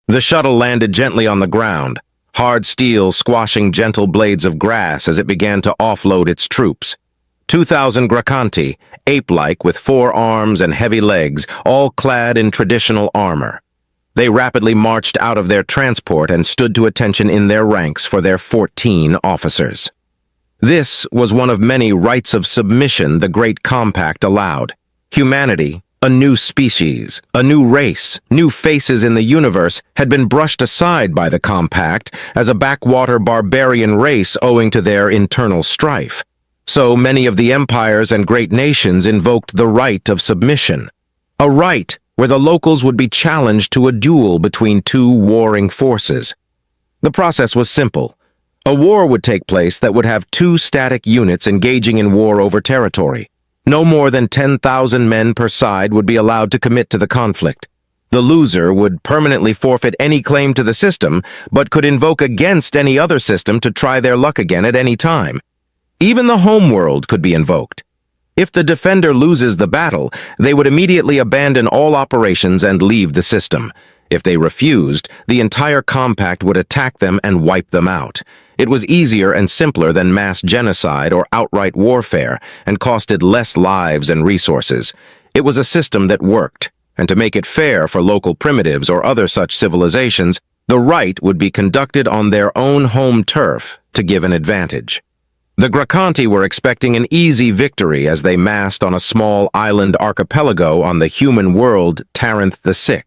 The shuttle landed gently on the ground, hard steel squashing gentle blades of grass as it began to offload its troops. 2,000 Gracanti, ape-like with 4 arms and heavy legs, all clad in traditional armor. They rapidly marched out of their transport and stood to attention in their ranks for their 14 officers. This was one of many rites of submission the Great Compact allowed. Humanity, a new species, a new race, new faces in the universe, had been brushed aside by the Compact as a backwater barbarian race owing to their internal strife. So many of the empires and great nations invoked the right of submission. A right where the locals would be challenged to a duel between 2 warring forces. The process was simple. A war would take place that would have 2 static units engaging in war over territory. No more than 10,000 men per side would be allowed to commit to the conflict. The loser would permanently forfeit any claim to the system, but could invoke against any other system to try their luck again at any time. Even the homeworld could be invoked. If the defender loses the battle, they would immediately abandon all operations and leave the system. If they refused, the entire compact would attack them and wipe them out. It was easier and simpler than mass genocide or outright warfare, and costed less lives and resources. It was a system that worked, and to make it fair for local primitives or other such civilizations, the rite would be conducted on their own home turf to give an advantage. The Gracanti were expecting an easy victory as they massed on a small island archipelago on the human world Taranth VI,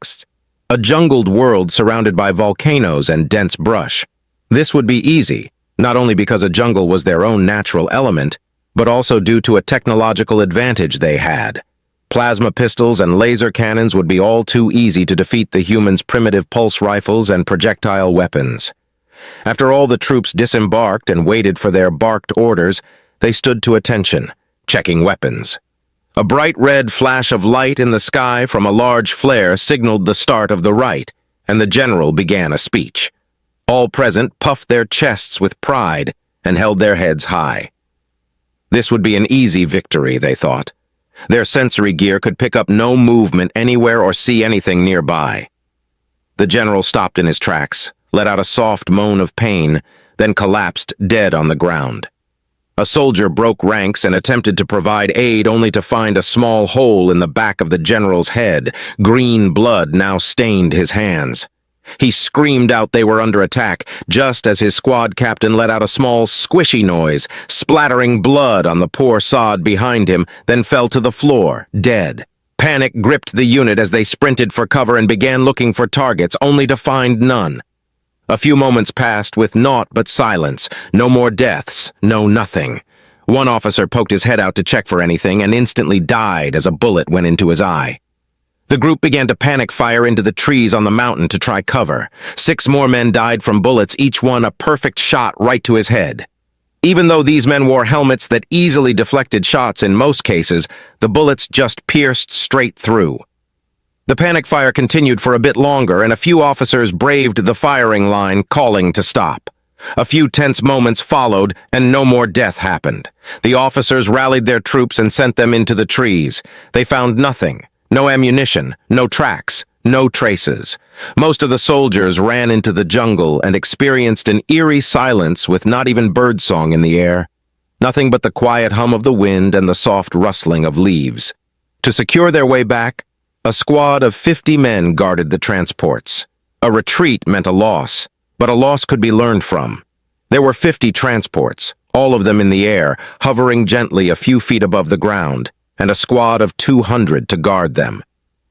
a jungled world surrounded by volcanoes and dense brush. This would be easy, not only because a jungle was their own natural element, but also due to a technological advantage they had. Plasma pistols and laser cannons would be all too easy to defeat the humans' primitive pulse rifles and projectile weapons. After all the troops disembarked and waited for their barked orders, they stood to attention, checking weapons. A bright red flash of light in the sky from a large flare signaled the start of the rite, and the general began a speech. All present puffed their chests with pride and held their heads high. This would be an easy victory, they thought. Their sensory gear could pick up no movement anywhere or see anything nearby. The general stopped in his tracks, let out a soft moan of pain, then collapsed dead on the ground. A soldier broke ranks and attempted to provide aid only to find a small hole in the back of the general's head. Green blood now stained his hands. He screamed out they were under attack, just as his squad captain let out a small squishy noise, splattering blood on the poor sod behind him, then fell to the floor, dead. Panic gripped the unit as they sprinted for cover and began looking for targets, only to find none. A few moments passed with naught but silence, no more deaths, no nothing. One officer poked his head out to check for anything and instantly died as a bullet went into his eye. The group began to panic fire into the trees on the mountain to try cover. 6 more men died from bullets, each one a perfect shot right to his head. Even though these men wore helmets that easily deflected shots in most cases, the bullets just pierced straight through. The panic fire continued for a bit longer, and a few officers braved the firing line, calling to stop. A few tense moments followed, and no more death happened. The officers rallied their troops and sent them into the trees. They found nothing. No ammunition, no tracks, no traces. Most of the soldiers ran into the jungle and experienced an eerie silence with not even birdsong in the air. Nothing but the quiet hum of the wind and the soft rustling of leaves. To secure their way back, a squad of 50 men guarded the transports. A retreat meant a loss, but a loss could be learned from. There were 50 transports, all of them in the air, hovering gently a few feet above the ground, and a squad of 200 to guard them.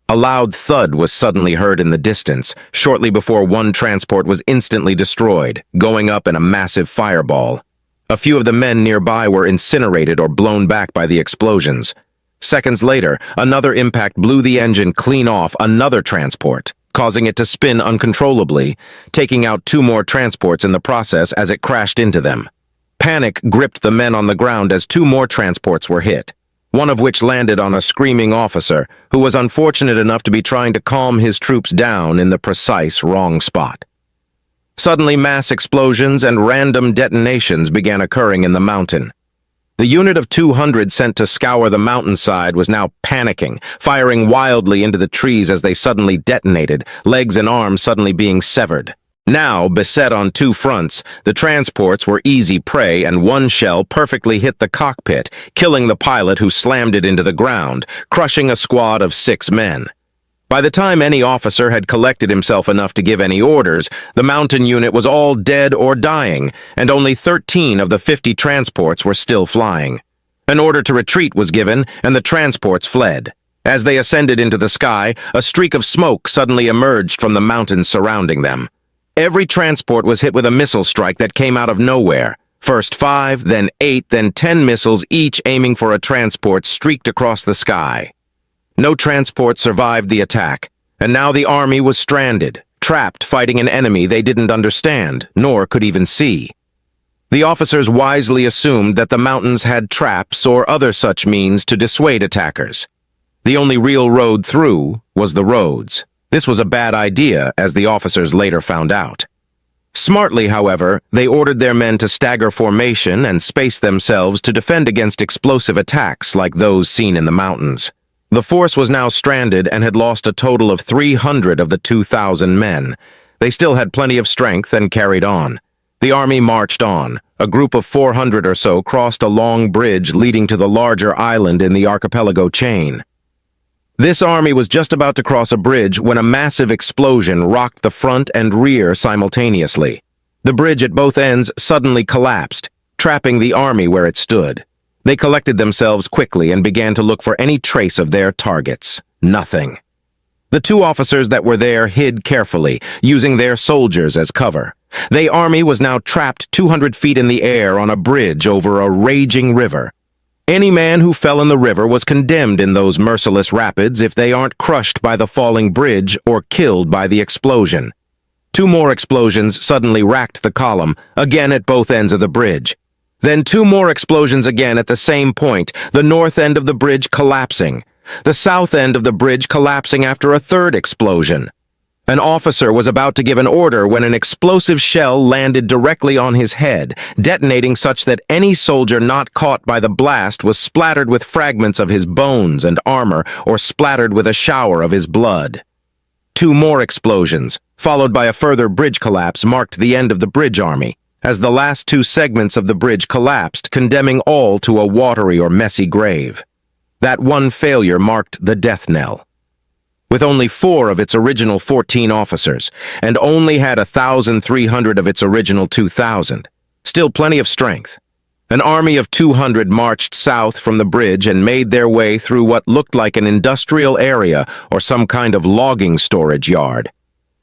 A loud thud was suddenly heard in the distance, shortly before one transport was instantly destroyed, going up in a massive fireball. A few of the men nearby were incinerated or blown back by the explosions. Seconds later, another impact blew the engine clean off another transport, causing it to spin uncontrollably, taking out 2 more transports in the process as it crashed into them. Panic gripped the men on the ground as 2 more transports were hit, one of which landed on a screaming officer who was unfortunate enough to be trying to calm his troops down in the precise wrong spot. Suddenly, mass explosions and random detonations began occurring in the mountain. The unit of 200 sent to scour the mountainside was now panicking, firing wildly into the trees as they suddenly detonated, legs and arms suddenly being severed. Now, beset on two fronts, the transports were easy prey and one shell perfectly hit the cockpit, killing the pilot who slammed it into the ground, crushing a squad of 6 men. By the time any officer had collected himself enough to give any orders, the mountain unit was all dead or dying, and only 13 of the 50 transports were still flying. An order to retreat was given, and the transports fled. As they ascended into the sky, a streak of smoke suddenly emerged from the mountains surrounding them. Every transport was hit with a missile strike that came out of nowhere. First 5, then 8, then 10 missiles, each aiming for a transport, streaked across the sky. No transport survived the attack, and now the army was stranded, trapped fighting an enemy they didn't understand, nor could even see. The officers wisely assumed that the mountains had traps or other such means to dissuade attackers. The only real road through was the roads. This was a bad idea, as the officers later found out. Smartly, however, they ordered their men to stagger formation and space themselves to defend against explosive attacks like those seen in the mountains. The force was now stranded and had lost a total of 300 of the 2,000 men. They still had plenty of strength and carried on. The army marched on. A group of 400 or so crossed a long bridge leading to the larger island in the archipelago chain. This army was just about to cross a bridge when a massive explosion rocked the front and rear simultaneously. The bridge at both ends suddenly collapsed, trapping the army where it stood. They collected themselves quickly and began to look for any trace of their targets. Nothing. The 2 officers that were there hid carefully, using their soldiers as cover. The army was now trapped 200 feet in the air on a bridge over a raging river. Any man who fell in the river was condemned in those merciless rapids if they aren't crushed by the falling bridge or killed by the explosion. 2 more explosions suddenly racked the column, again at both ends of the bridge. Then 2 more explosions again at the same point, the north end of the bridge collapsing. The south end of the bridge collapsing after a 3rd explosion. An officer was about to give an order when an explosive shell landed directly on his head, detonating such that any soldier not caught by the blast was splattered with fragments of his bones and armor or splattered with a shower of his blood. 2 more explosions, followed by a further bridge collapse, marked the end of the bridge army, as the last 2 segments of the bridge collapsed, condemning all to a watery or messy grave. That one failure marked the death knell. With only 4 of its original 14 officers, and only had 1,300 of its original 2,000. Still plenty of strength. An army of 200 marched south from the bridge and made their way through what looked like an industrial area or some kind of logging storage yard.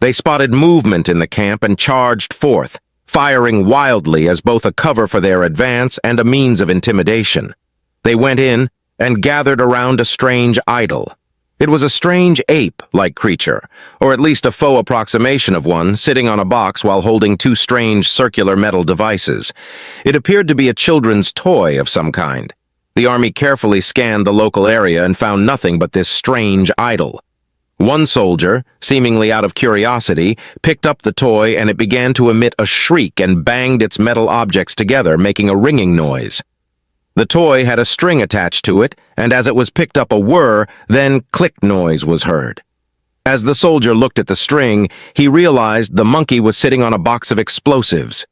They spotted movement in the camp and charged forth, firing wildly as both a cover for their advance and a means of intimidation. They went in and gathered around a strange idol. It was a strange ape-like creature, or at least a faux approximation of one, sitting on a box while holding 2 strange circular metal devices. It appeared to be a children's toy of some kind. The army carefully scanned the local area and found nothing but this strange idol. One soldier, seemingly out of curiosity, picked up the toy and it began to emit a shriek and banged its metal objects together, making a ringing noise. The toy had a string attached to it, and as it was picked up a whir, then click noise was heard. As the soldier looked at the string, he realized the monkey was sitting on a box of explosives.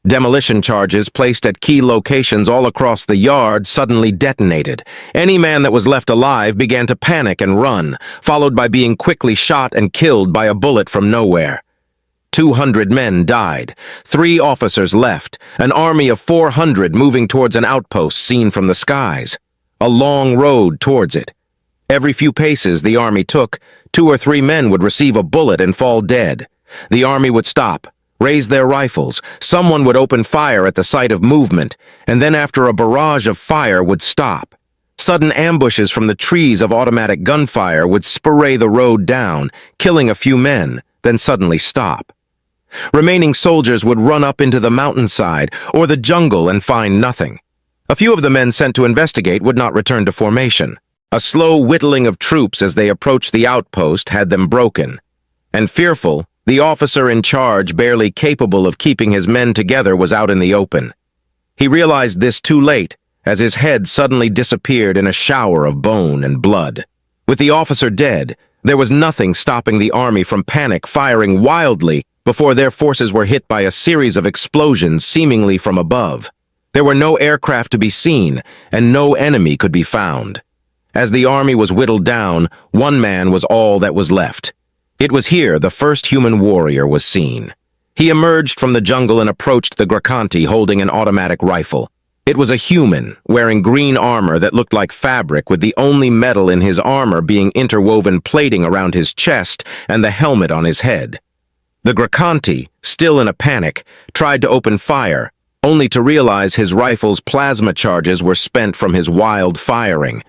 Demolition charges placed at key locations all across the yard suddenly detonated. Any man that was left alive began to panic and run, followed by being quickly shot and killed by a bullet from nowhere. 200 men died, 3 officers left, an army of 400 moving towards an outpost seen from the skies. A long road towards it. Every few paces the army took, 2 or 3 men would receive a bullet and fall dead. The army would stop, raise their rifles, someone would open fire at the sight of movement, and then after a barrage of fire would stop. Sudden ambushes from the trees of automatic gunfire would spray the road down, killing a few men, then suddenly stop. Remaining soldiers would run up into the mountainside or the jungle and find nothing. A few of the men sent to investigate would not return to formation. A slow whittling of troops as they approached the outpost had them broken. And fearful, the officer in charge, barely capable of keeping his men together, was out in the open. He realized this too late, as his head suddenly disappeared in a shower of bone and blood. With the officer dead, there was nothing stopping the army from panic firing wildly before their forces were hit by a series of explosions seemingly from above. There were no aircraft to be seen, and no enemy could be found. As the army was whittled down, one man was all that was left. It was here the first human warrior was seen. He emerged from the jungle and approached the Gracanti holding an automatic rifle. It was a human, wearing green armor that looked like fabric, with the only metal in his armor being interwoven plating around his chest and the helmet on his head. The Gracanti, still in a panic, tried to open fire, only to realize his rifle's plasma charges were spent from his wild firing.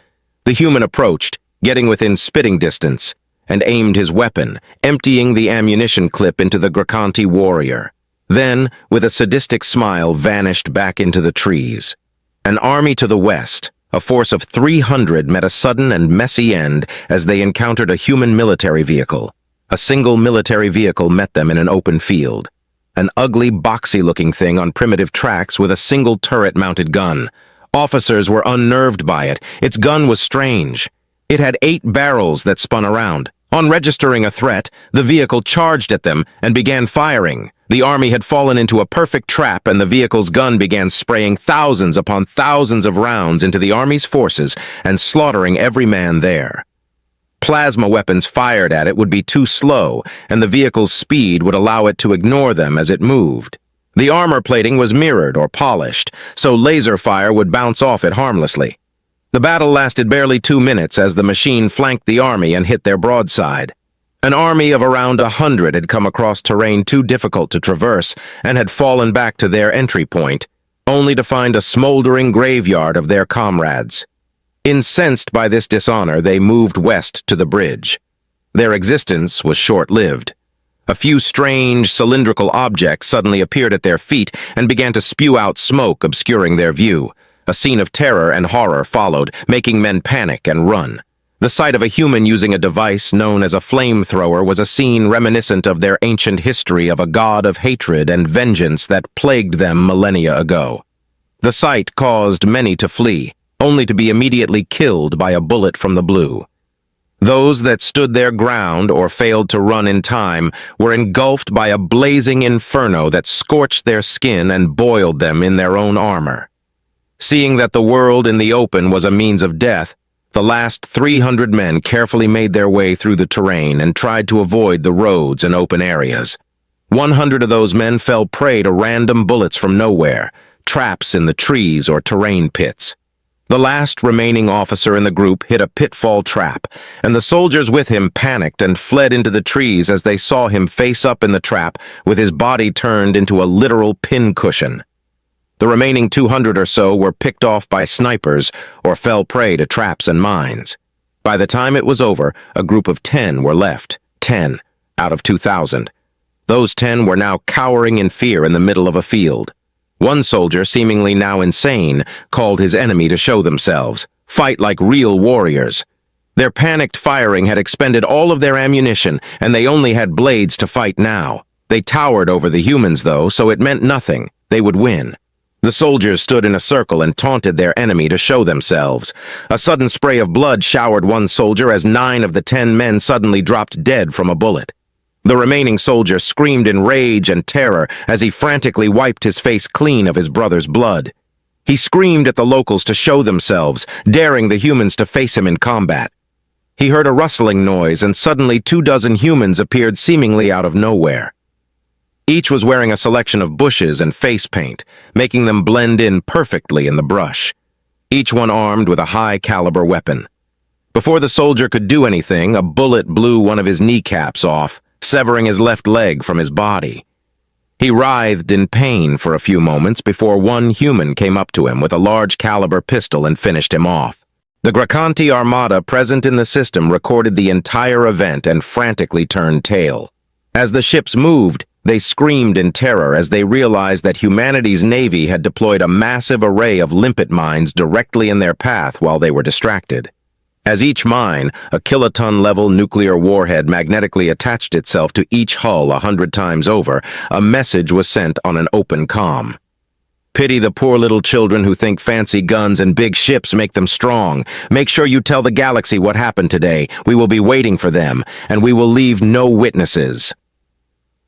The human approached, getting within spitting distance, and aimed his weapon, emptying the ammunition clip into the Gracanti warrior. Then, with a sadistic smile, vanished back into the trees. An army to the west, a force of 300, met a sudden and messy end as they encountered a human military vehicle. A single military vehicle met them in an open field. An ugly, boxy-looking thing on primitive tracks with a single turret-mounted gun. Officers were unnerved by it. Its gun was strange. It had 8 barrels that spun around. On registering a threat, the vehicle charged at them and began firing. The army had fallen into a perfect trap, and the vehicle's gun began spraying thousands upon thousands of rounds into the army's forces and slaughtering every man there. Plasma weapons fired at it would be too slow, and the vehicle's speed would allow it to ignore them as it moved. The armor plating was mirrored or polished, so laser fire would bounce off it harmlessly. The battle lasted barely 2 minutes as the machine flanked the army and hit their broadside. An army of around 100 had come across terrain too difficult to traverse and had fallen back to their entry point, only to find a smoldering graveyard of their comrades. Incensed by this dishonor, they moved west to the bridge. Their existence was short-lived. A few strange, cylindrical objects suddenly appeared at their feet and began to spew out smoke, obscuring their view. A scene of terror and horror followed, making men panic and run. The sight of a human using a device known as a flamethrower was a scene reminiscent of their ancient history of a god of hatred and vengeance that plagued them millennia ago. The sight caused many to flee, only to be immediately killed by a bullet from the blue. Those that stood their ground or failed to run in time were engulfed by a blazing inferno that scorched their skin and boiled them in their own armor. Seeing that the world in the open was a means of death, the last 300 men carefully made their way through the terrain and tried to avoid the roads and open areas. 100 of those men fell prey to random bullets from nowhere, traps in the trees or terrain pits. The last remaining officer in the group hit a pitfall trap, and the soldiers with him panicked and fled into the trees as they saw him face up in the trap with his body turned into a literal pincushion. The remaining 200 or so were picked off by snipers or fell prey to traps and mines. By the time it was over, a group of 10 were left, 10 out of 2,000. Those 10 were now cowering in fear in the middle of a field. One soldier, seemingly now insane, called his enemy to show themselves, fight like real warriors. Their panicked firing had expended all of their ammunition, and they only had blades to fight now. They towered over the humans, though, so it meant nothing. They would win. The soldiers stood in a circle and taunted their enemy to show themselves. A sudden spray of blood showered one soldier as 9 of the 10 men suddenly dropped dead from a bullet. The remaining soldier screamed in rage and terror as he frantically wiped his face clean of his brother's blood. He screamed at the locals to show themselves, daring the humans to face him in combat. He heard a rustling noise, and suddenly 24 humans appeared seemingly out of nowhere. Each was wearing a selection of bushes and face paint, making them blend in perfectly in the brush. Each one armed with a high-caliber weapon. Before the soldier could do anything, a bullet blew one of his kneecaps off, severing his left leg from his body. He writhed in pain for a few moments before one human came up to him with a large-caliber pistol and finished him off. The Gracanti armada present in the system recorded the entire event and frantically turned tail. As the ships moved, they screamed in terror as they realized that humanity's navy had deployed a massive array of limpet mines directly in their path while they were distracted. As each mine, a kiloton-level nuclear warhead magnetically attached itself to each hull 100 times over, a message was sent on an open comm. Pity the poor little children who think fancy guns and big ships make them strong. Make sure you tell the galaxy what happened today. We will be waiting for them, and we will leave no witnesses."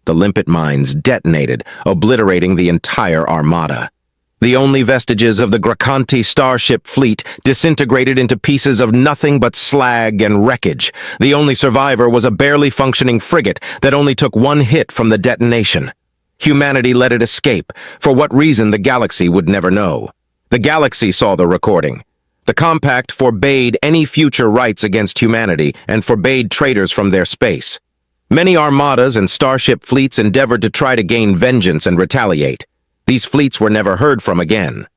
The limpet mines detonated, obliterating the entire armada. The only vestiges of the Gracanti starship fleet disintegrated into pieces of nothing but slag and wreckage. The only survivor was a barely functioning frigate that only took one hit from the detonation. Humanity let it escape. For what reason, the galaxy would never know. The galaxy saw the recording. The compact forbade any future rights against humanity and forbade traitors from their space. Many armadas and starship fleets endeavored to try to gain vengeance and retaliate. These fleets were never heard from again.